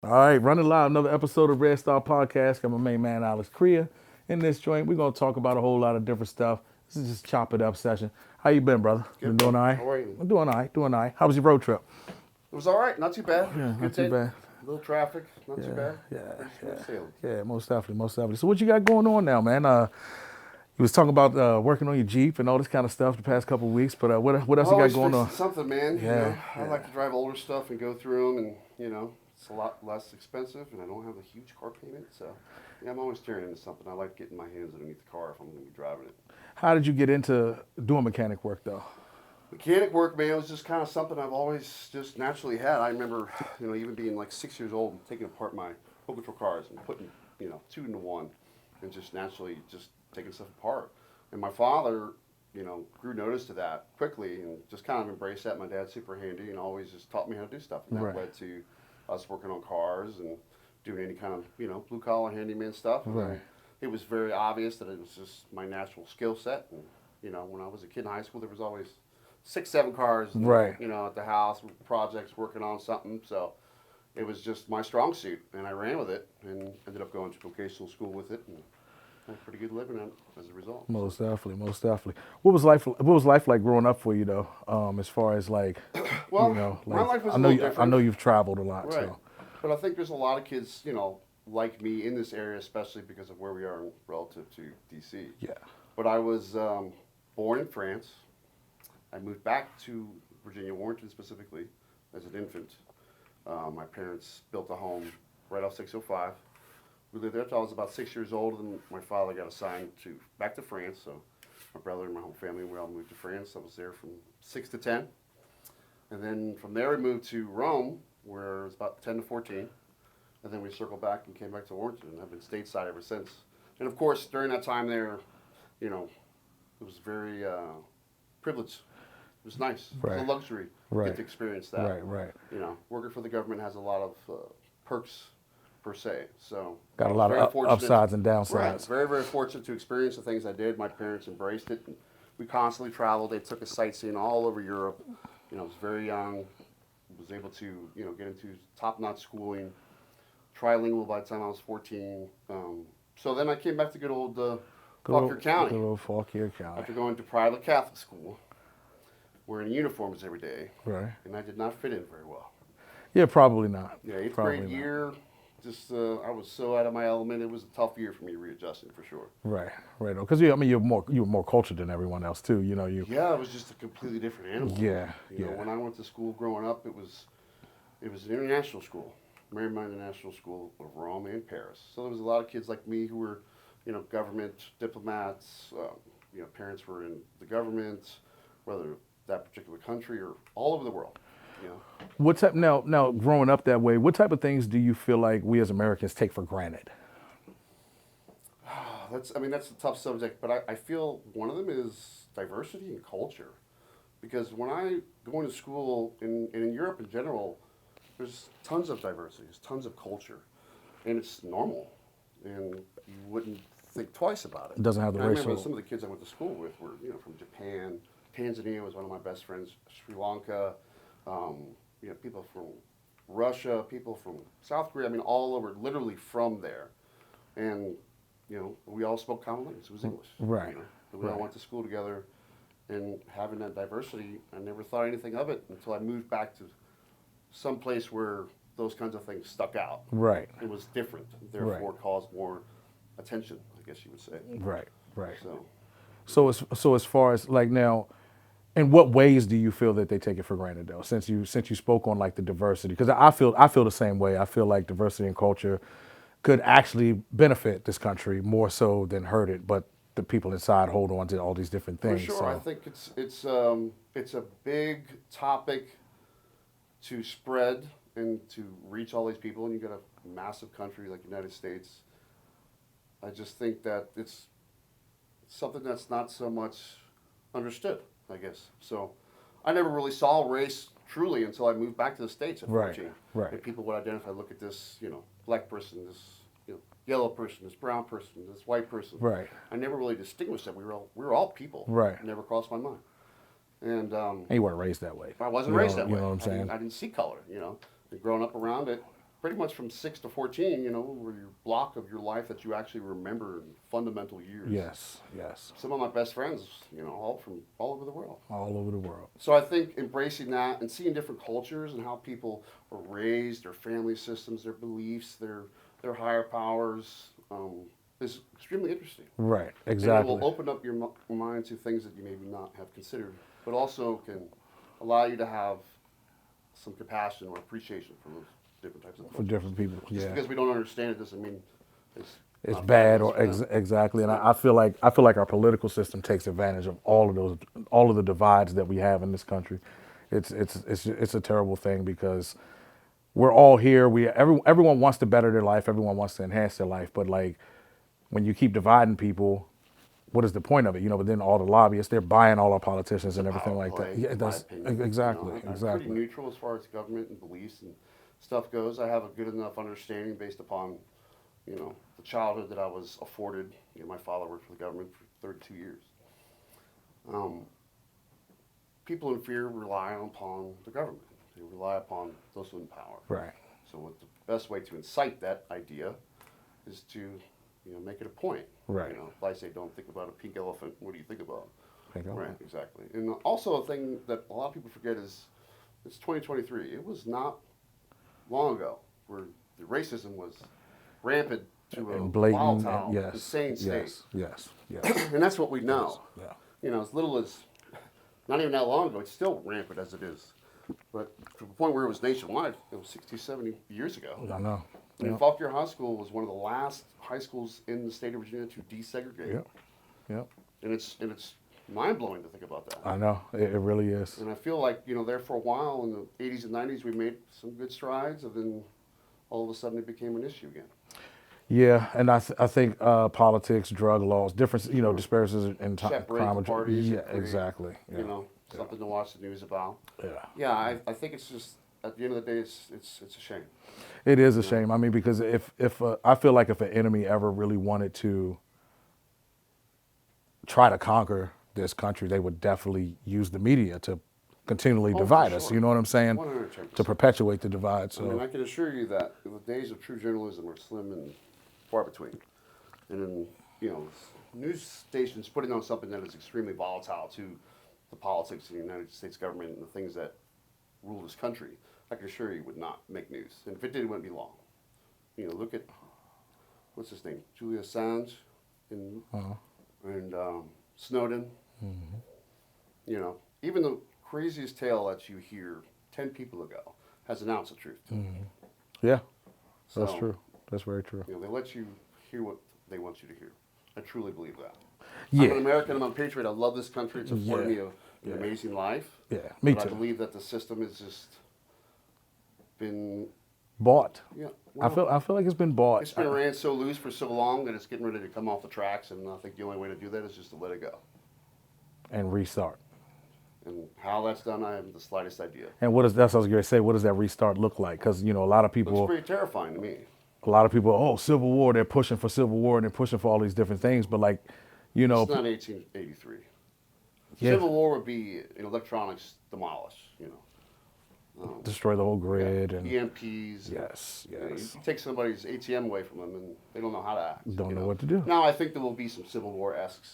All right, running live, another episode of Red Star Podcast. I'm my main man, Alex CREA. In this joint, we're going to talk about a whole lot of different stuff. This is just chop it up session. How you been, brother? Good, Doing bro. all right? How are you? I'm doing all right, doing all right. How was your road trip? It was all right. Not too bad. Yeah, Good not too day. bad. Little traffic. Not too bad. Yeah, Pretty yeah, smooth sailing. yeah, most definitely, most definitely. So what you got going on now, man? You was talking about working on your Jeep and all this kind of stuff the past couple of weeks, but what else you got Always going on? fixing something, man. Yeah, I yeah. like to drive older stuff and go through them, and it's a lot less expensive, and I don't have a huge car payment, so yeah, I'm always tearing into something. I like getting my hands underneath the car if I'm going to be driving it. How did you get into doing mechanic work, though? Mechanic work, man, was just kind of something I've always just naturally had. I remember, even being like 6 years old and taking apart my Home Control cars and putting, two into one, and just naturally just taking stuff apart. And my father, grew notice to that quickly and just kind of embraced that. My dad's super handy and always just taught me how to do stuff. And that Right. led to us working on cars and doing any kind of, blue collar handyman stuff. And Right. it was very obvious that it was just my natural skill set. And, when I was a kid in high school, there was always 6, 7 cars, Right. At the house, projects, working on something. So it was just my strong suit, and I ran with it and ended up going to vocational school with it. And had a pretty good living as a result. Most definitely, most definitely. What was life like growing up for you though? As far as like, Well, my like life was I a know little you, I different. know you've traveled a lot, Right. so But I think there's a lot of kids, like me in this area, especially because of where we are relative to DC. yeah, But I was born in France. I moved back to Virginia, Warrenton specifically, as an infant. My parents built a home right off 605. We lived there until I was about 6 years old, and my father got assigned back to France. So my brother and my whole family, we all moved to France. I was there from 6 to 10. And then from there we moved to Rome, where it was about 10 to 14. And then we circled back and came back to Warrenton, and I've been stateside ever since. And of course, during that time there, it was very privileged. It was nice. It was Right. a luxury to Right. get to experience that. right. Working for the government has a lot of perks per se. So Got I a was lot very of fortunate. upsides and Right. downsides. Very, very fortunate to experience the things I did. My parents embraced it. And we constantly traveled. They took us sightseeing all over Europe. I was very young. Was able to, get into top-notch schooling. Trilingual by the time I was 14. So then I came back to good old Fauquier County. Good old Fauquier County. After going to private Catholic school, wearing uniforms every day, Right. and I did not fit in very well. Yeah, probably not. Yeah, eighth Probably grade not. year, just I was so out of my element. It was a tough year for me readjusting for sure. Right. Because you were more cultured than everyone else too. Yeah, it was just a completely different animal. Yeah. When I went to school growing up, it was an international school, Marymount International School of Rome and Paris. So there was a lot of kids like me who were, government diplomats. Parents were in the government, whether that particular country or all over the world. What type now growing up that way? What type of things do you feel like we as Americans take for granted? That's a tough subject, but I feel one of them is diversity and culture. Because when I go into school, in Europe in general, there's tons of diversity, there's tons of culture, and it's normal, and you wouldn't think twice about it. It doesn't have the And I racial. remember some of the kids I went to school with were, from Japan, Tanzania was one of my best friends, Sri Lanka, people from Russia, people from South Korea, all over, literally from there. And, we all spoke common language, it was English. Right. We all Right. went to school together, and having that diversity, I never thought anything of it until I moved back to some place where those kinds of things stuck out. Right. It was different, therefore caused more attention, I guess you would say. Right. So, So as far as like now, in what ways do you feel that they take it for granted though? Since you spoke on like the diversity, because I feel the same way. I feel like diversity and culture could actually benefit this country more so than hurt it, but the people inside hold on to all these different for things. sure, so. I think it's a big topic to spread and to reach all these people, and you got a massive country like the United States. I just think that it's something that's not so much understood, I guess. So I never really saw race truly until I moved back to the States at Right, 14. right. And people would identify, look at this, black person, this, yellow person, this brown person, this white person. Right. I never really distinguished that. We were all people. Right. It never crossed my mind. And And you weren't raised that way. I wasn't raised that way. You know what I'm saying? I didn't see color, And growing up around it, pretty much from 6 to 14, were your block of your life that you actually remember in fundamental years. Yes, yes. Some of my best friends, all from all over the world. All over the world. So I think embracing that and seeing different cultures and how people are raised, their family systems, their beliefs, their higher powers, is extremely interesting. Right, And exactly. it will open up your mind to things that you maybe not have considered, but also can allow you to have some compassion or appreciation for those different types of For cultures. different people, Just yeah. because we don't understand it doesn't mean It's not bad fabulous or for them. exactly. And Yeah. I feel like our political system takes advantage of all of the divides that we have in this country. It's a terrible thing because we're all here. Everyone wants to better their life. Everyone wants to enhance their life. But like when you keep dividing people, what is the point of it? But then all the lobbyists, they're buying all our politicians It's a and everything power like that. play, Yeah, in my that's opinion. exactly, I'm pretty exactly. neutral as far as government and beliefs and stuff goes. I have a good enough understanding based upon, the childhood that I was afforded. My father worked for the government for 32 years. People in fear rely upon the government. They rely upon those in power. Right. So what the best way to incite that idea is to, make it a point. Right. If I say don't think about a pink elephant, what do you think about? Think of Right, it. exactly. And also a thing that a lot of people forget is it's 2023. It was not long ago where the racism was rampant to a And blatant. volatile, And yes. insane state. Yes. Yes. And that's what we know. Yeah. As little as not even that long ago, it's still rampant as it is. But to the point where it was nationwide, it was 60, 70 years ago. I know. And Yep. Faulkner High School was one of the last high schools in the state of Virginia to desegregate. Yep. Yep. And it's mind blowing to think about that. I know. It really is. And I feel like, there for a while in the 80s and 90s, we made some good strides, and then all of a sudden it became an issue again. Yeah, and I think politics, drug laws, different, disparities in Separate crime. the parties. Yeah, and create, exactly. Yeah. Something to watch the news about. Yeah. Yeah, I think it's just, at the end of the day, it's a shame. It is a shame. I mean, because if I feel like if an enemy ever really wanted to try to conquer this country, they would definitely use the media to continually Oh, divide for us. sure. You know what I'm saying? 110%. To perpetuate the divide. So I mean, I can assure you that the days of true journalism are slim and far between. And then, news stations putting on something that is extremely volatile to the politics of the United States government and the things that rule this country, I can assure you would not make news. And if it did, it wouldn't be long. Look at, what's his name? Julia Assange and, Snowden. Mm-hmm. Even the craziest tale that you hear 10 people ago has an ounce of truth to it. Mm-hmm. Yeah, that's So, true. That's very true. They let you hear what they want you to hear. I truly believe that. Yeah. I'm an American. I'm a patriot. I love this country. It's afforded me an Yeah. amazing life. Yeah, me but too. I believe that the system has just been, Bought. yeah. I feel like it's been bought. It's been ran so loose for so long that it's getting ready to come off the tracks. And I think the only way to do that is just to let it go. And restart. And how that's done, I haven't the slightest idea. And that's what I was going to say. What does that restart look like? Because a lot of It's people, pretty terrifying to me. Civil War. They're pushing for Civil War and they're pushing for all these different things. But like, It's not 1883. Yeah. Civil War would be electronics demolished. destroy the whole grid and EMPs. yes, You yes. take somebody's ATM away from them, and they don't know how to act. Don't know what to do. Now, I think there will be some Civil War-esque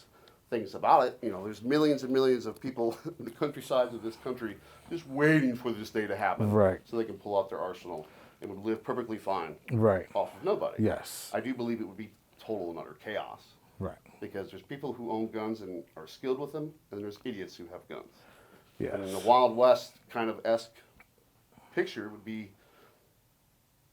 things about it. There's millions and millions of people in the countrysides of this country just waiting for this day to happen, Right. so they can pull out their arsenal and would live perfectly fine Right. off of nobody. Yes. I do believe it would be total and utter chaos. Right. Because there's people who own guns and are skilled with them, and there's idiots who have guns. Yes. And in the Wild West kind of esque picture would be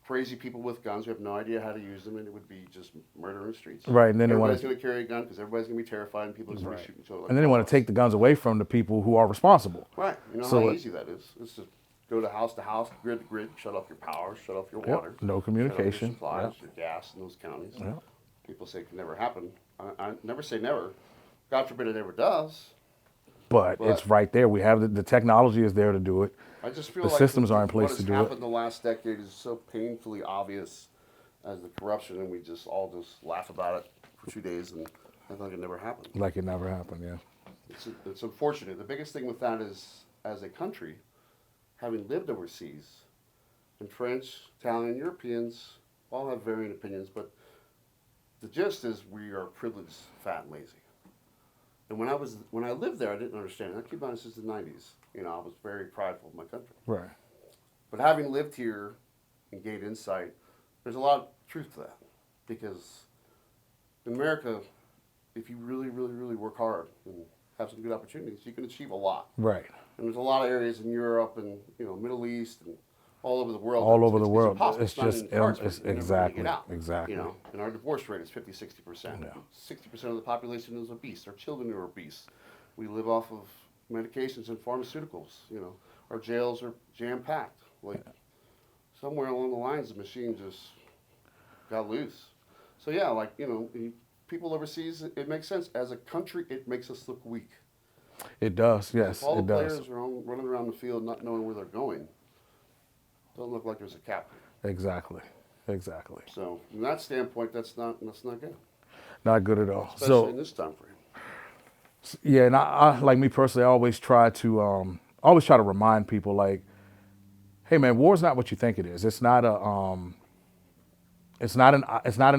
crazy people with guns who have no idea how to use them, and it would be just murder in the streets. Right, and then everybody's going to carry a gun because everybody's going to be terrified, and people are going to be shooting each other. Like And then they want to take the guns away from the people who are responsible. Right. You know So how it- easy that is. It's just go to house, grid to grid, shut off your power, shut off your Yep. water. No shut off communication. Your supplies, Yep. your gas in those counties. Yep. People say it can never happen. I never say never. God forbid it ever does. But it's right there. We have the technology is there to do it. I just feel The like systems are in place to do what it. has happened the last decade is so painfully obvious as the corruption, and we just all just laugh about it for 2 days and act like it never happened. Like it never happened, yeah. It's unfortunate. The biggest thing with that is, as a country, having lived overseas, And French, Italian, Europeans all have varying opinions, but the gist is we are privileged, fat, and lazy. And when I lived there, I didn't understand it. I keep on since the '90s. You know, I was very prideful of my country. Right. But having lived here and gained insight, there's a lot of truth to that. Because in America, if you really, really, really work hard and have some good opportunities, you can achieve a lot. Right. And there's a lot of areas in Europe and Middle East and all over the world. All over the world. Impossible. It's not just in the cards for you. it's You never really exactly, get out. exactly. You know, and our divorce rate is 50, 60%. Yeah. 60% of the population is obese. Our children are obese. We live off of medications and pharmaceuticals. You know, our jails are jam packed. Like somewhere along the lines, the machine just got loose. So yeah, like people overseas, it makes sense. As a country, it makes us look weak. It does. Yes, If all it the does. players are running around the field not knowing where they're going, don't look like there's a captain. Exactly. Exactly. So from that standpoint, that's not good, Not good at all. especially in this time frame. Yeah, and I like me personally, I always try to remind people like, hey man, war's not what you think it is. It's not an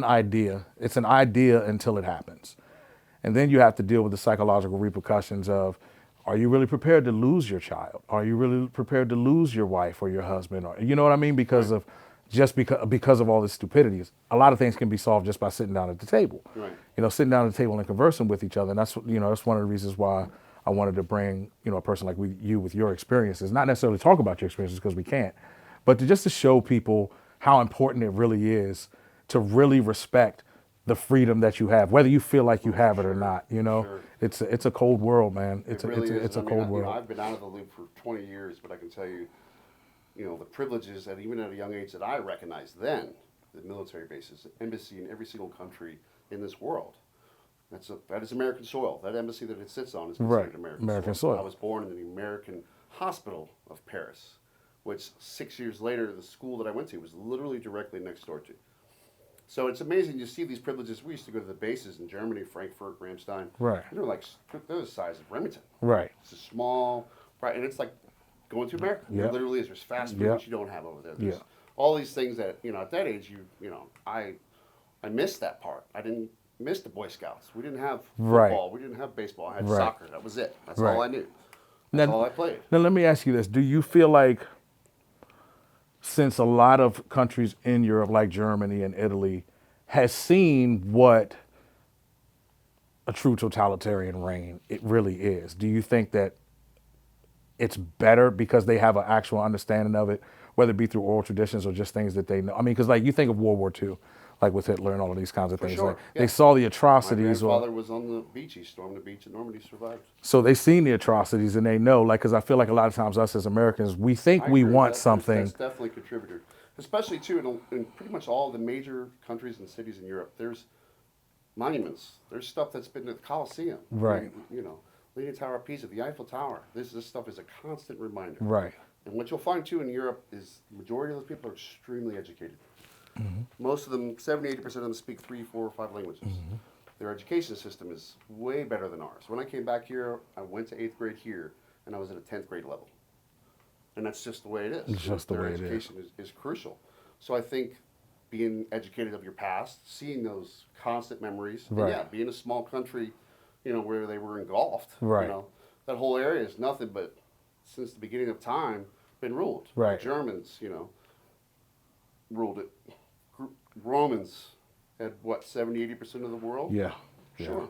idea. It's an idea until it happens. And then you have to deal with the psychological repercussions of, are you really prepared to lose your child? Are you really prepared to lose your wife or your husband? Or, you know what I mean? Because of because of all this stupidity. A lot of things can be solved just by sitting down at the table. Right. You know, sitting down at the table and conversing with each other. And that's one of the reasons why I wanted to bring, a person like you with your experiences, not necessarily talk about your experiences because we can't, but just to show people how important it really is to really respect the freedom that you have, whether you feel like you have it or not. Sure. It's a cold world, man. It really is. It's a I mean, cold world. I've been out of the loop for 20 years, but I can tell you, the privileges that even at a young age that I recognized then, the military bases, embassy in every single country in this world. That is American soil. That embassy that it sits on is considered Right. American soil. I was born in the American Hospital of Paris, which 6 years later, the school that I went to was literally directly next door to. So it's amazing you see these privileges. We used to go to the bases in Germany, Frankfurt, Ramstein. Right. They're the size of Remington. Right. It's a small, right, and it's like going to America. Yeah. It literally is. There's fast food, Yeah. which you don't have over there. There's Yeah. all these things that, at that age, I missed that part. I didn't miss the Boy Scouts. We didn't have football. Right. We didn't have baseball. I had Right. soccer. That was it. That's Right. all I knew. That's Now- all I played. Now, let me ask you this. Do you feel like, since a lot of countries in Europe, like Germany and Italy, has seen what a true totalitarian reign it really is, do you think that it's better because they have an actual understanding of it, whether it be through oral traditions or just things that they know? I mean, because like you think of World War II, like with Hitler and all of these kinds of For things. sure, Like, yeah. They saw the My atrocities. grandfather was on the beach. He stormed the beach in Normandy, survived. So they've seen the atrocities and they know, like, because I feel like a lot of times us as Americans, we think I we agree with want that. something. That's definitely a contributor. Especially, too, in pretty much all the major countries and cities in Europe, there's monuments. There's stuff that's been at the Colosseum. Right. Leaning Tower of Pisa, the Eiffel Tower. This stuff is a constant reminder. Right. And what you'll find, too, in Europe is the majority of those people are extremely educated. Mm-hmm. Most of them, 70-80% of them speak 3, 4, or 5 languages. Mm-hmm. Their education system is way better than ours. When I came back here, I went to 8th grade here, and I was at a 10th grade level. And that's just the way it is. It's just the Their way it is. education is crucial. So I think being educated of your past, seeing those constant memories, and Right. yeah, being a small country, where they were engulfed, Right. that whole area is nothing but, since the beginning of time, been ruled. Right. The Germans, ruled it. Romans had, 70-80% of the world? Yeah. Sure.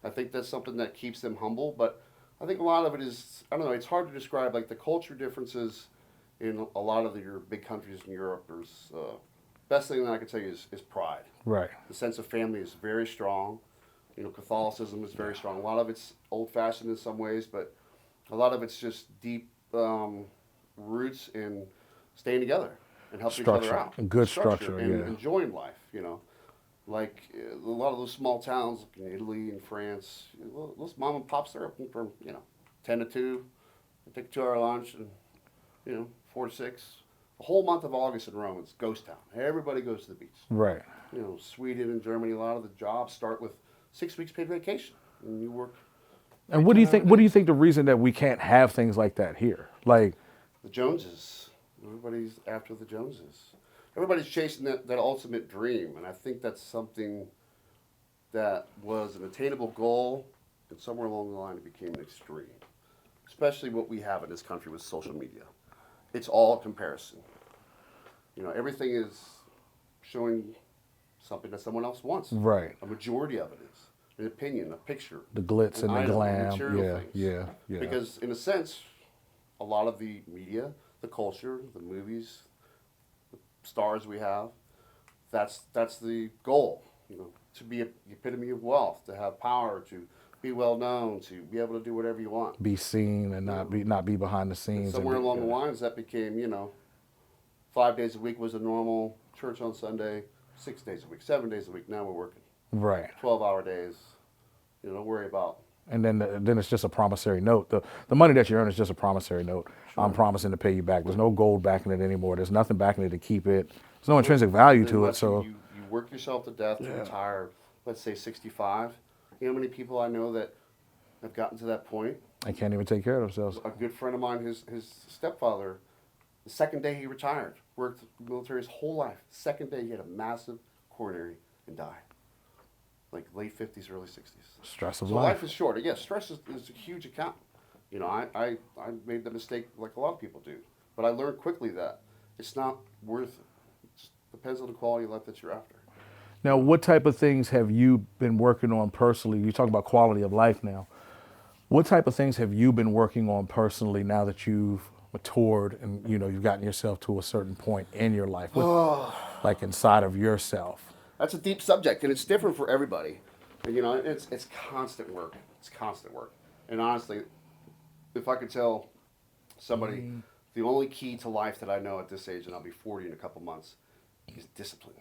I think that's something that keeps them humble, but I think a lot of it is, I don't know, it's hard to describe, like the culture differences in a lot of your big countries in Europe. There's, best thing that I can tell you is pride. Right. The sense of family is very strong. Catholicism is very strong. A lot of it's old-fashioned in some ways, but a lot of it's just deep roots in staying together and helping each other Structure. out. Good structure, and yeah. enjoying life. Like a lot of those small towns like in Italy and France, those mom and pops, they're open from 10 to 2. They take a 2-hour lunch and 4 to 6. The whole month of August in Rome, it's ghost town. Everybody goes to the beach. Right. Sweden and Germany, a lot of the jobs start with 6 weeks paid vacation, and you work. And what do you think? What do you think the reason that we can't have things like that here? Like, The Joneses, Everybody's after the Joneses. Everybody's chasing that ultimate dream, and I think that's something that was an attainable goal, and somewhere along the line it became an extreme. Especially what we have in this country with social media. It's all comparison. Everything is showing something that someone else wants. Right. A majority of it is an opinion, a picture, The glitz an and the item, glam. material things. Yeah. Because in a sense, a lot of the media, the culture, the movies, the stars we have, that's the goal. To be the epitome of wealth, to have power, to be well known, to be able to do whatever you want. Be seen and not be behind the And scenes. somewhere along the lines, that became 5 days a week was a normal church on Sunday, 6 days a week, 7 days a week. Now we're working Right. 12-hour days. Don't worry about. And then it's just a promissory note. The money that you earn is just a promissory note. Sure. I'm promising to pay you back. There's no gold backing it anymore. There's nothing backing it to keep it. There's no intrinsic value to it. Unless So you work yourself to death to retire, let's say 65. You know how many people I know that have gotten to that point? they can't even take care of themselves. A good friend of mine, his stepfather, the second day he retired, worked military his whole life. The second day he had a massive coronary and died. Like late 50s, early 60s. Stress of So life. life is short. Yes, stress is a huge account. I made the mistake like a lot of people do. But I learned quickly that it's not worth it. It depends on the quality of life that you're after. Now, what type of things have you been working on personally? You talk about quality of life now. What type of things have you been working on personally now that you've matured and you've gotten yourself to a certain point in your life, like inside of yourself? That's a deep subject, and it's different for everybody. And, it's constant work. It's constant work. And honestly, if I could tell somebody the only key to life that I know at this age, and I'll be 40 in a couple months, is discipline.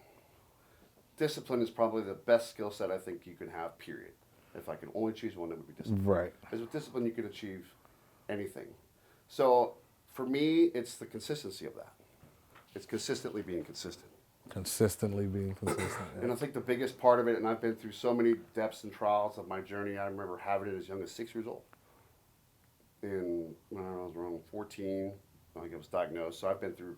Discipline is probably the best skill set I think you can have, period. If I could only choose one, it would be discipline. Right. Because with discipline, you can achieve anything. So for me, it's the consistency of that. It's consistently being consistent. Consistently being consistent. Yeah. And I think the biggest part of it, and I've been through so many depths and trials of my journey, I remember having it as young as 6 years old. And when I was around 14, I think I was diagnosed. So I've been through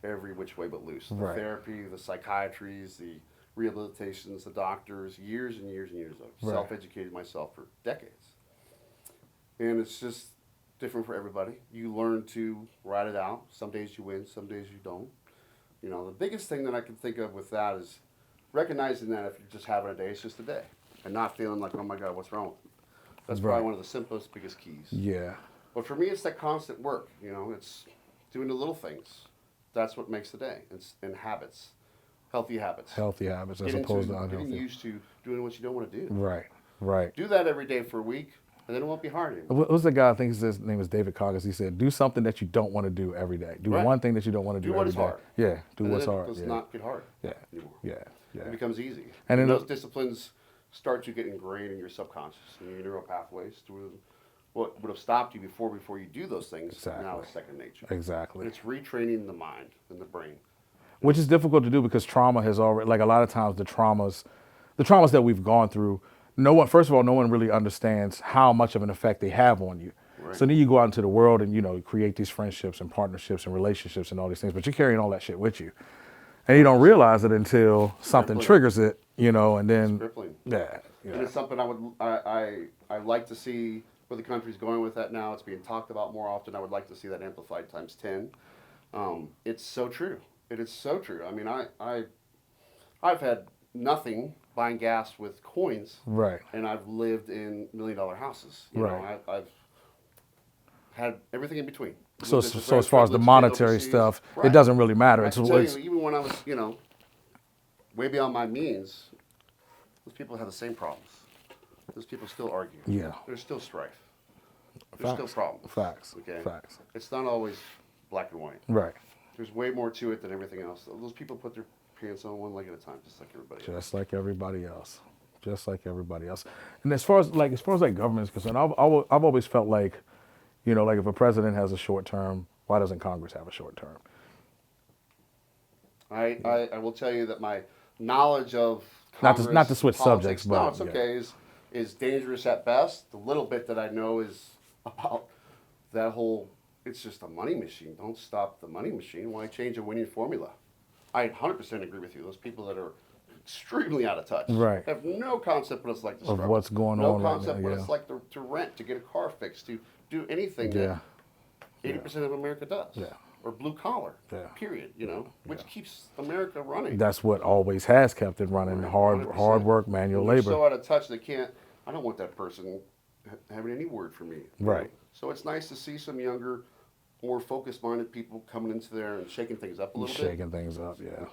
every which way but loose. The Right. therapy, the psychiatries, the rehabilitations, the doctors, years and years and years of Right. self-educated myself for decades. And it's just different for everybody. You learn to ride it out. Some days you win, some days you don't. The biggest thing that I can think of with that is recognizing that if you're just having a day, it's just a day. And not feeling like, oh my God, what's wrong with me? That's Right. probably one of the simplest, biggest keys. Yeah. But for me, it's that constant work. It's doing the little things. That's what makes the day. And habits, healthy habits. Healthy habits as Get opposed into to unhealthy. getting used to doing what you don't want to do. Right. Right. Do that every day for a week, and then it won't be hard anymore. What was the guy? I think his name is David Coggins. He said, "Do something that you don't want to do every day. Do Right. one thing that you don't want to do Do what every is day. hard. Yeah. Do And what's then hard. it does Yeah. not get hard Yeah. anymore. Yeah. Yeah. It becomes easy. And And then those disciplines start to get ingrained in your subconscious and your neural pathways. To what would have stopped you before you do those things, Exactly. now it's second nature. Exactly. And it's retraining the mind and the brain. Which is difficult to do because trauma has already, like a lot of times the traumas that we've gone through, first of all, no one really understands how much of an effect they have on you. Right. So then you go out into the world and, create these friendships and partnerships and relationships and all these things, but you're carrying all that shit with you. And you don't realize it until something Crippling. triggers it, and It's then, crippling. yeah. And it's something I like to see where the country's going with that now. It's being talked about more often. I would like to see that amplified times 10. It's so true. It is so true. I mean, I've had nothing buying gas with coins, Right. and I've lived in $1 million houses. Right. I've had everything in between. So Lived in as far as the privileged, lived monetary overseas. stuff, Right. it doesn't really matter. I It's can tell it's you, even when I was, way beyond my means, those people have the same problems. Those people still argue. Yeah. There's still strife. There's still Facts. problems. Facts. Okay. Facts. It's not always black and white. Right. There's way more to it than everything else. Those people put their pants on one leg at a time, just like everybody else. Just like everybody else. Just like everybody else. And as far as government is concerned, I've always felt like, like if a president has a short term, why doesn't Congress have a short term? I will tell you that my knowledge of Not to Congress, switch politics, subjects, but no, it's yeah. okay. Is dangerous at best. The little bit that I know is about that whole it's just a money machine. Don't stop the money machine. Why change a winning formula? I 100% agree with you. Those people that are extremely out of touch Right. have no concept what it's like to Of struggle. what's going No on right concept now. what Yeah. it's like to rent, to get a car fixed, to do anything Yeah. that 80% of America does. Yeah. Or blue collar, Yeah. period, which keeps America running. That's what always has kept it running. Right, Hard 100%. work, manual And they're labor. so out of touch they can't. I don't want that person having any word for me. Right. So it's nice to see some younger, more focused-minded people coming into there and shaking things up a little bit. Shaking things up, yeah.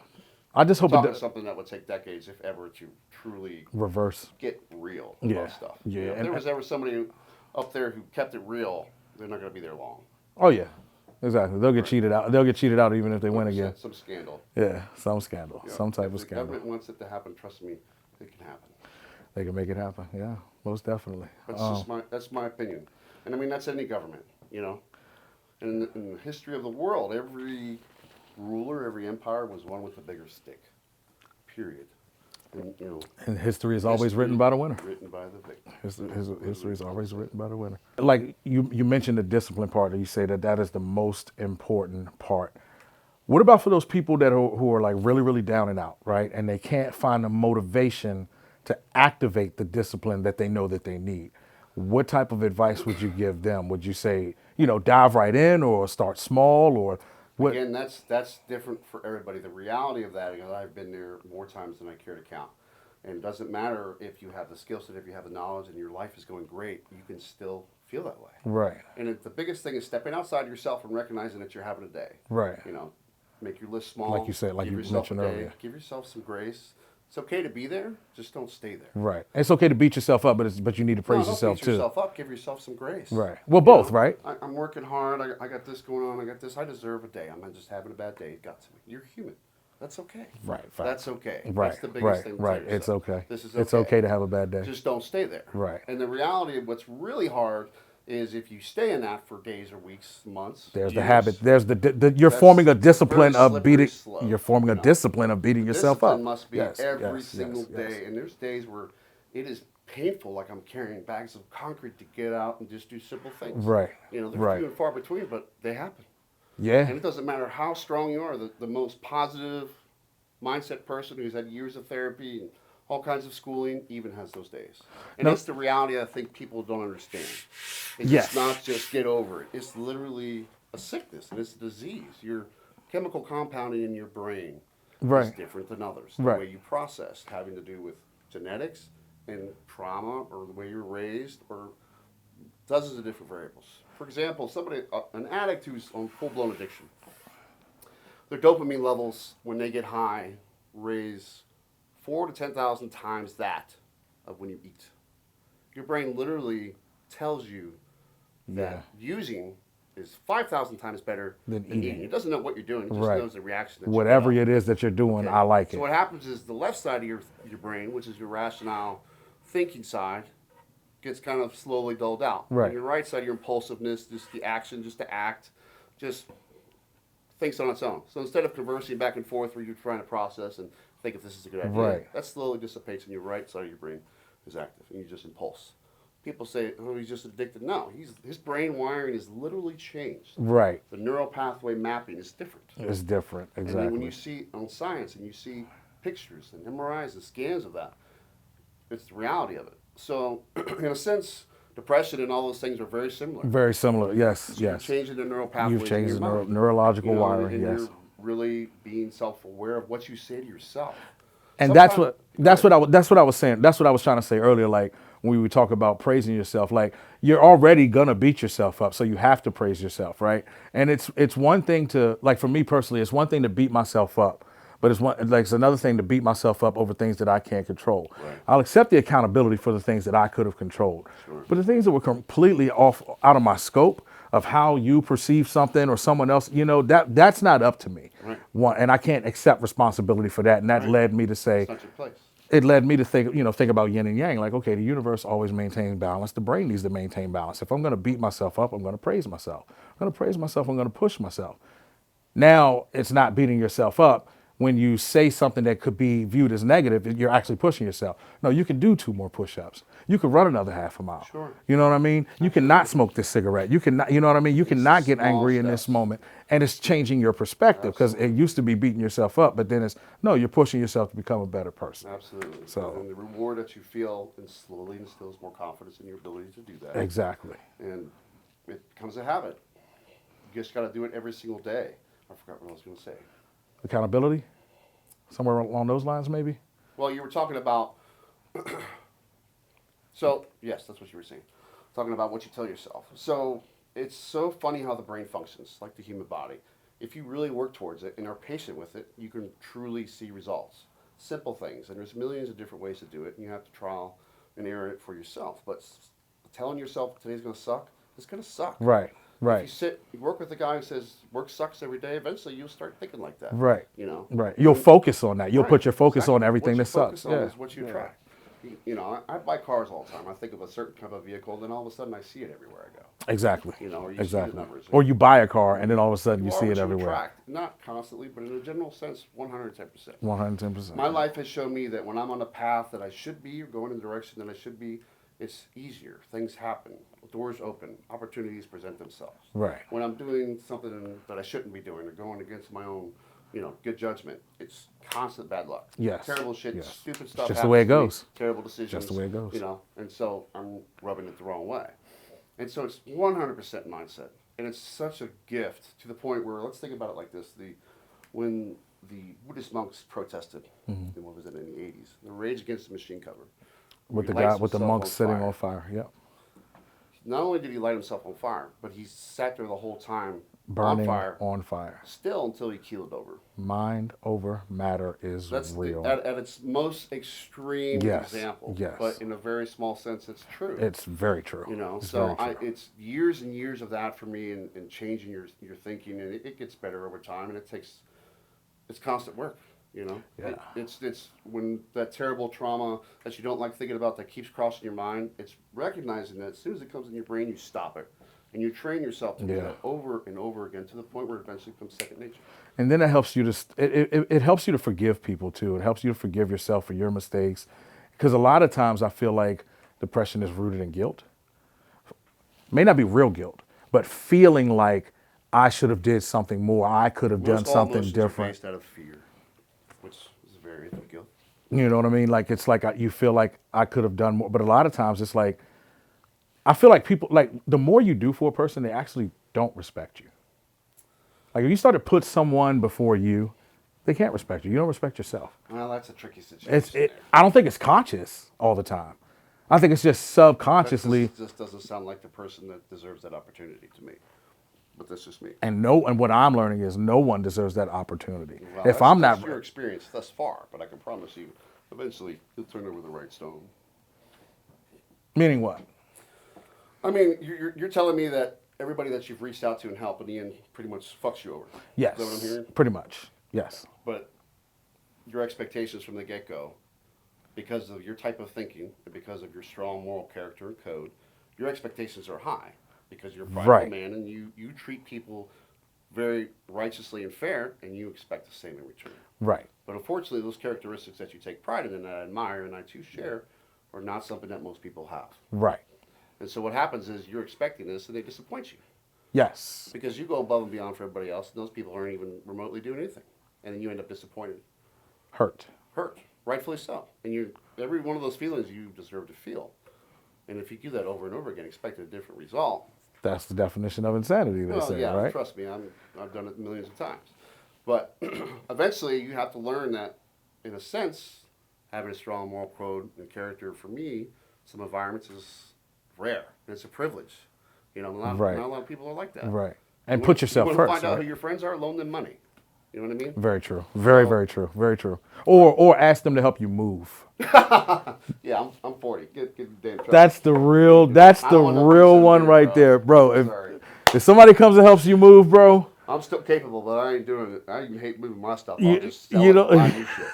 I just hope Talking it something that would take decades, if ever, to truly reverse. get real Yeah, about stuff. yeah, If and- there was ever somebody up there who kept it real, they're not going to be there long. Oh yeah, exactly. They'll get cheated out. They'll get cheated out even if they win again. Some scandal. Yeah, some scandal, Yeah. some type If of the scandal. government wants it to happen, trust me, it can happen. They can make it happen. Yeah, most definitely. That's my opinion, and I mean that's any government, And in the history of the world, every ruler, every empire was one with a bigger stick. Period. And And history is always written by the winner. Written by the victor. History is always written by the winner. Like you mentioned the discipline part, and you say that is the most important part. What about for those people who are like really, really down and out, right? And they can't find the motivation to activate the discipline that they know that they need. What type of advice would you give them? Would you say, dive right in or start small or what? Again, that's different for everybody. The reality of that, I've been there more times than I care to count. And it doesn't matter if you have the skill set, if you have the knowledge, and your life is going great, you can still feel that way. Right, And the biggest thing is stepping outside yourself and recognizing that you're having a day. right. Make your list small. Like you said, like give you yourself a mentioned day, earlier. Give yourself some grace. It's okay to be there. Just don't stay there. Right. It's okay to beat yourself up, but you need to praise don't yourself beat too. yourself up. Give yourself some grace. Right. Well, both, right? I'm working hard. I got this going on. I got this. I deserve a day. I'm not just having a bad day. It got to me. You're human. That's okay. Right. That's okay. Right. That's the biggest Right. thing. To Right. tell It's yourself. okay. This is It's okay to have a bad day. Just don't stay there. Right. And the reality of what's really hard is if you stay in that for days or weeks, months. There's the years, habit. There's you're That's forming a discipline very of slippery beating. slope, You're forming a discipline of beating yourself Discipline up. must be Yes, every yes, single yes, day. yes. And there's days where it is painful, like I'm carrying bags of concrete to get out and just do simple things. Right. They're Right. few and far between, but they happen. Yeah. And it doesn't matter how strong you are, the most positive mindset person who's had years of therapy and all kinds of schooling even has those days. And No. that's the reality I think people don't understand. It's Yes. not just get over it. It's literally a sickness and it's a disease. Your chemical compounding in your brain is Right. different than others. The Right. way you process, having to do with genetics and trauma or the way you're raised or dozens of different variables. For example, an addict who's on full-blown addiction, their dopamine levels when they get high raise 4 to 10,000 times that of when you eat. Your brain literally tells you that using is 5,000 times better Than than eating. eating. It doesn't know what you're doing. It just Right. knows the reaction that Whatever you it is that you're doing, Okay. I like So it. what happens is the left side of your brain, which is your rationale thinking side, gets kind of slowly dulled out. Right. And your right side, your impulsiveness, just the action, just to act, just thinks on its own. So instead of conversing back and forth where you're trying to process and think if this is a good idea, Right. that slowly dissipates and your right side of your brain is active and you just impulse. People say, oh, he's just addicted. No, his brain wiring is literally changed. Right. The neural pathway mapping is different. It's different. And then when Exactly. you see on science and you see pictures and MRIs and scans of that, it's the reality of it. So, in a sense, depression and all those things are very similar. Very similar. Yes. So you're Yes. changing the neural pathways. You've changed in the your mind, neurological and wiring. Yes. you're really being self-aware of what you say to yourself. And that's Sometimes- what I was saying. That's what I was trying to say earlier. Like when we talk about praising yourself, like you're already gonna beat yourself up, so you have to praise yourself, right? And it's one thing to, like, for me personally, it's one thing to beat myself up, but it's another thing to beat myself up over things that I can't control. Right. I'll accept the accountability for the things that I could have controlled, but the things that were completely out of my scope of how you perceive something or someone else, that's not up to me. Right. And I can't accept responsibility for that. And that led me to say, It's not your place. it led me to think about yin and yang. Like, okay, the universe always maintains balance. The brain needs to maintain balance. If I'm going to beat myself up, I'm going to praise myself. I'm going to praise myself. I'm going to push myself. Now it's not beating yourself up, when you say something that could be viewed as negative, you're actually pushing yourself. No, you can do 2 more push-ups. You could run another half a mile. Sure. You know what I mean? You cannot smoke this cigarette. You cannot, you know what I mean? You cannot get small angry in this steps. moment. And it's changing your perspective, because it used to be beating yourself up, but then it's, no, you're pushing yourself to become a better person. Absolutely. So- and the reward that you feel and slowly instills more confidence in your ability to do that. Exactly. And it becomes a habit. You just got to do it every single day. I forgot what I was going to say. Accountability? Somewhere along those lines, maybe? Well, you were talking about. So yes, that's what you were saying. Talking about what you tell yourself. So it's so funny how the brain functions, like the human body. If you really work towards it and are patient with it, you can truly see results. Simple things, and there's millions of different ways to do it, and you have to trial and error it for yourself. But telling yourself today's going to suck, it's going to suck. Right, If you work with a guy who says work sucks every day, eventually you'll start thinking like that. Right. You know. Right. You'll focus on that. You'll Right, put your focus exactly. on everything What that you focus sucks. on Yeah. is what you attract. You know, I buy cars all the time. I think of a certain type of vehicle, then all of a sudden I see it everywhere I go. Exactly. You know, or you see the exactly. numbers. Or you buy a car and then all of a sudden you are see what it you everywhere. attract. Not constantly, but in a general sense, 110%. 110%. My life has shown me that when I'm on a path that I should be, or going in the direction that I should be, it's easier. Things happen. Doors open. Opportunities present themselves. Right. When I'm doing something that I shouldn't be doing or going against my own, good judgment, it's constant bad luck. Yes. Terrible shit, Yes. stupid stuff. Just the way it happens to me, goes. Terrible decisions. Just the way it goes. And so I'm rubbing it the wrong way. And so it's 100% mindset. And it's such a gift to the point where, let's think about it like this. When the Buddhist monks protested, in what was it, in the 80s, the Rage Against the Machine cover. With He the guy, lights with the himself monk on sitting fire. on fire. Yep. Not only did he light himself on fire, but he sat there the whole time Burning on fire. Still until he keeled over. Mind over matter is That's real. at its most extreme Yes, example. yes. But in a very small sense, it's true. It's very true. It's So very true. it's years and years of that for me, and changing your thinking, and it gets better over time, and it's constant work. Yeah. It's when that terrible trauma that you don't like thinking about that keeps crossing your mind. It's recognizing that as soon as it comes in your brain, you stop it, and you train yourself to do Yeah. that over and over again to the point where it eventually becomes second nature. And then it helps you to it helps you to forgive people too. It helps you to forgive yourself for your mistakes, because a lot of times I feel like depression is rooted in guilt. May not be real guilt, but feeling like I should have did something more. I could have done Most all something emotions are different. based out of fear, which is a variant of guilt. You know what I mean? Like it's like you feel like I could have done more, but a lot of times it's like I feel like people, like the more you do for a person, they actually don't respect you. Like if you start to put someone before you, they can't respect you. You don't respect yourself. Well, that's a tricky situation. there. I don't think it's conscious all the time. I think it's just subconsciously. This doesn't sound like the person that deserves that opportunity to me. But that's just me. And what I'm learning is no one deserves that opportunity. Well, If that's your experience thus far, but I can promise you, eventually you'll turn over the right stone. Meaning what? I mean, you're telling me that everybody that you've reached out to and helped in the end pretty much fucks you over. Yes. Is that what I'm hearing? Pretty much. Yes. But your expectations from the get-go, because of your type of thinking and because of your strong moral character and code, your expectations are high because you're a prideful Right. man and you treat people very righteously and fair, and you expect the same in return. Right. But unfortunately, those characteristics that you take pride in and that I admire and I too share are not something that most people have. Right. And so what happens is you're expecting this and they disappoint you Yes. because you go above and beyond for everybody else, and those people aren't even remotely doing anything. And then you end up disappointed, Hurt. rightfully so. And every one of those feelings you deserve to feel. And if you do that over and over again, expecting a different result. That's the definition of insanity, they Well, say, yeah, right? trust me, I've done it millions of times. But eventually you have to learn that, in a sense, having a strong moral code and character for me, some environments is rare. And it's a privilege. Not Right. a lot of people are like that. Right. And You put wanna- yourself you first. want to find out right? who your friends are, loan them money. You know what I mean? Very true. Very true. Very true. Or ask them to help you move. Yeah, I'm 40. Get the damn truck. That's the real. That's I the don't want no real percent one here, right bro. there, bro. I'm sorry. If somebody comes and helps you move, bro, I'm still capable, but I ain't doing it. I even hate moving my stuff. You- I'll just sell you it know- and buy new shit.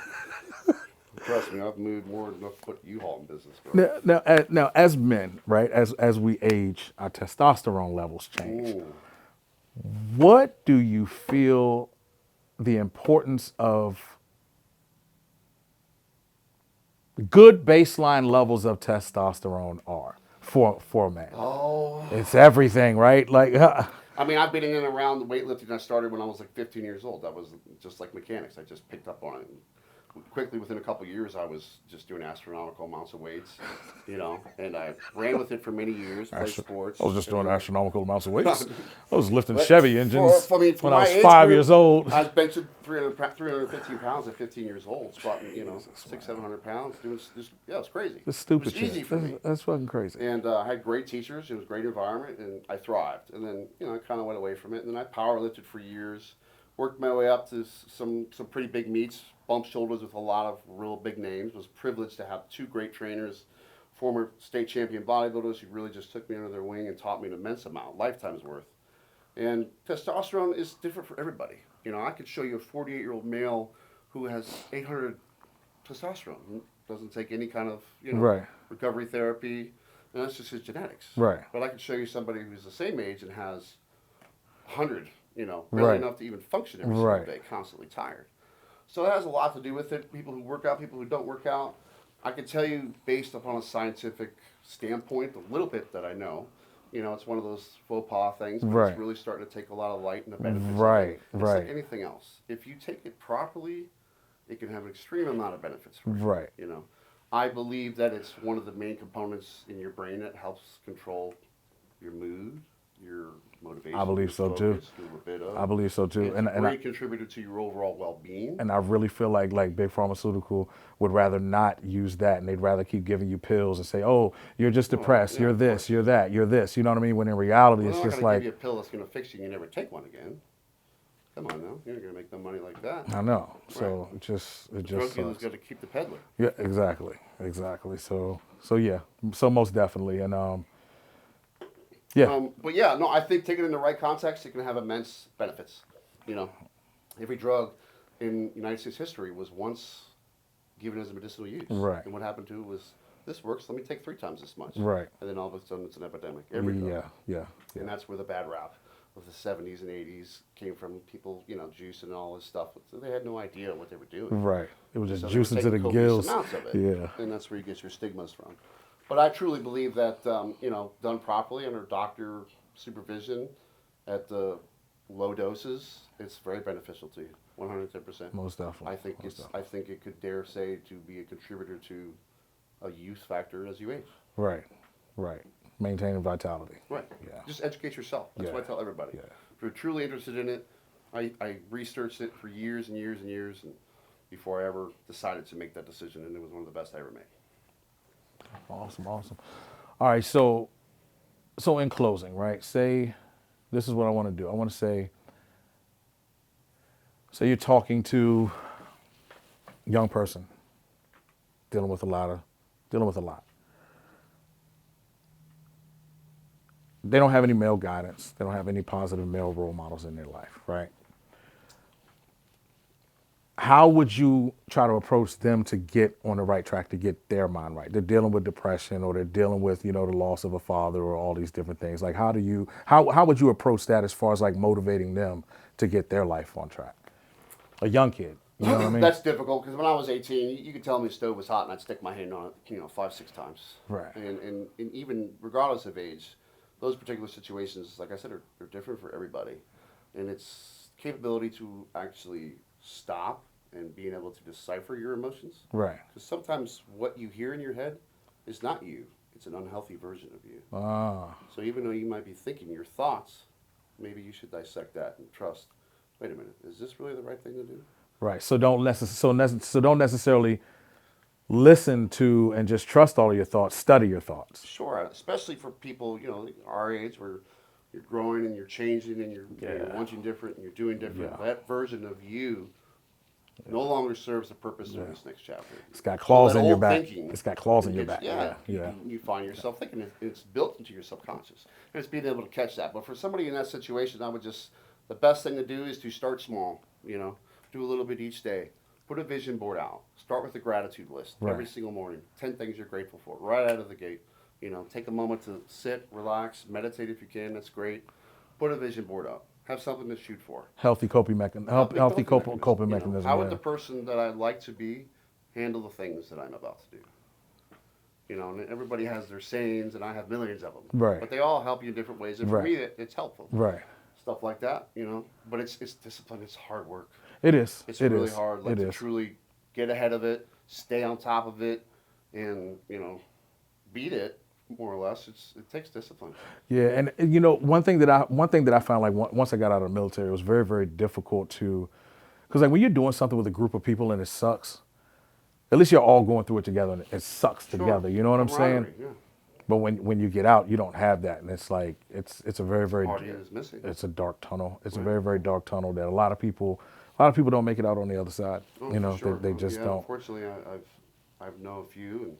Trust me, I've moved more than enough to put U-Haul in business, bro. now, as men, right? As we age, our testosterone levels change. Ooh. What do you feel the importance of good baseline levels of testosterone are for a man. Oh, It's everything, right? Like, I mean, I've been in and around the weightlifting. I started when I was like 15 years old. That was just like mechanics. I just picked up on it. And quickly, within a couple of years, I was just doing astronomical amounts of weights, and I ran with it for many years, played sports. I was just doing everything. astronomical amounts of weights. I was lifting But Chevy engines for when I my was age 5 years group, old. I was benching 315 pounds at 15 years old, squatting, Jesus, 600-700 pounds. Doing just, yeah, it was crazy. It's It stupid was easy shit. for me. That's fucking crazy. And I had great teachers. It was a great environment, and I thrived. And then, I kind of went away from it. And then I power lifted for years, worked my way up to some pretty big meets, bumped shoulders with a lot of real big names. Was privileged to have two great trainers, former state champion bodybuilders who really just took me under their wing and taught me an immense amount, lifetime's worth. And testosterone is different for everybody. I could show you a 48-year-old male who has 800 testosterone, doesn't take any kind of, Right. recovery therapy, and that's just his genetics. Right. But I could show you somebody who's the same age and has 100, barely Right. enough to even function every Right. single day, constantly tired. So that has a lot to do with it. People who work out, people who don't work out. I can tell you, based upon a scientific standpoint, a little bit that I know. It's one of those faux pas things, but Right. it's really starting to take a lot of light and the benefits. Right, Of it. It's right. like anything else. If you take it properly, it can have an extreme amount of benefits for you. Right. I believe that it's one of the main components in your brain that helps control your mood, your motivation. I believe your so, too. focus, your libido. I believe so too. It's And a great contributor to your overall well-being. I really feel like big pharmaceutical would rather not use that, and they'd rather keep giving you pills and say, "Oh, you're just depressed. yeah, You're of this. course. You're that. You're this." You know what I mean? When in reality, Well, it's they're not just going to like, give you a pill that's going to fix you and you never take one again. Come on now. You're not going to make no money like that. I know. So it just Drug dealer's sucks. got to keep the peddler. Yeah, exactly. So yeah, so most definitely, and yeah, But yeah, no, I think taken in the right context, it can have immense benefits. Every drug in United States history was once given as a medicinal use. Right. And what happened to it was, this works, let me take 3 times this much. Right. And then all of a sudden it's an epidemic. Every drug. yeah. And that's where the bad rap of the 70s and 80s came from. People, juice and all this stuff. So they had no idea what they were doing. Right. It was just So they were juicing to the taking copious gills. amounts of it. Yeah. And that's where you get your stigmas from. But I truly believe that, done properly under doctor supervision at the low doses, it's very beneficial to you. 110%. Most definitely. I think it could dare say to be a contributor to a youth factor as you age. Right. Maintaining vitality. Right. Yeah. Just educate yourself. That's what I tell everybody. Yeah. If you're truly interested in it, I researched it for years and years and years, and before I ever decided to make that decision, and it was one of the best I ever made. Awesome. All right. So in closing, right? Say, this is what I want to do. I want to say you're talking to a young person dealing with a lot. They don't have any male guidance. They don't have any positive male role models in their life, right? How would you try to approach them to get on the right track, to get their mind right? They're dealing with depression, or they're dealing with, the loss of a father, or all these different things. Like, how would you approach that as far as like motivating them to get their life on track? A young kid, you know what I mean? That's difficult because when I was 18, you could tell me the stove was hot and I'd stick my hand on it, 5-6 times. Right. And even regardless of age, those particular situations, like I said, are different for everybody. And it's capability to actually stop and being able to decipher your emotions. Right. Because sometimes what you hear in your head is not you. It's an unhealthy version of you. Ah. So even though you might be thinking your thoughts, maybe you should dissect that and trust, wait a minute, is this really the right thing to do? Right. So don't necessarily listen to and just trust all of your thoughts. Study your thoughts. Sure, especially for people, our age where you're growing and you're changing and you're wanting different and you're doing different. Yeah. That version of you no longer serves the purpose of this next chapter. It's got claws So that in your old back. thinking, It's got claws in your back. Yeah. Yeah. You find yourself thinking it's built into your subconscious. And it's being able to catch that. But for somebody in that situation, the best thing to do is to start small, do a little bit each day. Put a vision board out. Start with a gratitude list every single morning. 10 things you're grateful for right out of the gate. Take a moment to sit, relax, meditate if you can. That's great. Put a vision board up. have something to shoot for. Healthy coping mechanism. Healthy coping You know, mechanism. how Yeah. would the person that I'd like to be handle the things that I'm about to do? You know, and everybody has their sayings, and I have millions of them. Right. But they all help you in different ways, and for Right. me, it's helpful. Right. Stuff like that, you know. But it's discipline. It's hard work. It is. It's It really is. hard. Like It to is. truly get ahead of it, stay on top of it, and you know, beat it more or less. It takes discipline. Yeah, and you know, one thing that I found, like once I got out of the military, it was very, very difficult to, because like when you're doing something with a group of people and it sucks, at least you're all going through it together and it sucks Sure. together. You know what I'm saying? Camaraderie, yeah. But when you get out, you don't have that, and it's like it's a very, very, Party is missing. it's a dark tunnel. It's a Right. very, very dark tunnel that a lot of people don't make it out on the other side. Oh, You know, for sure. they just Yeah, don't. unfortunately, I've known a few, and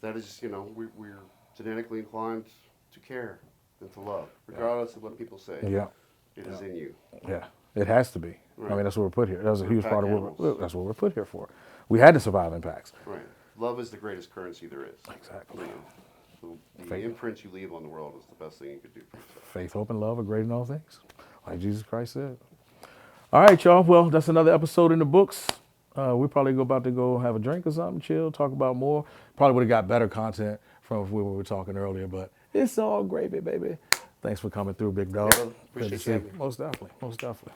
that is, you know, we're genetically inclined to care and to love, regardless of what people say. Yeah, It is in you. yeah. It has to be. I Right. mean, that's what we're put here. That's a huge pack part of animals. that's what we're put here for. We had to survive in packs. Right. Love is the greatest currency there is. Exactly. You know, the Faith. imprint you leave on the world is the best thing you could do for yourself. Faith, hope, and love are great in all things, like Jesus Christ said. All right, y'all. Well, that's another episode in the books. We're probably about to go have a drink or something, chill, talk about more. Probably would have got better content from when we were talking earlier, but it's all gravy, baby. Thanks for coming through, big dog. Yeah, Good to appreciate see you you. having me. Most definitely. Most definitely.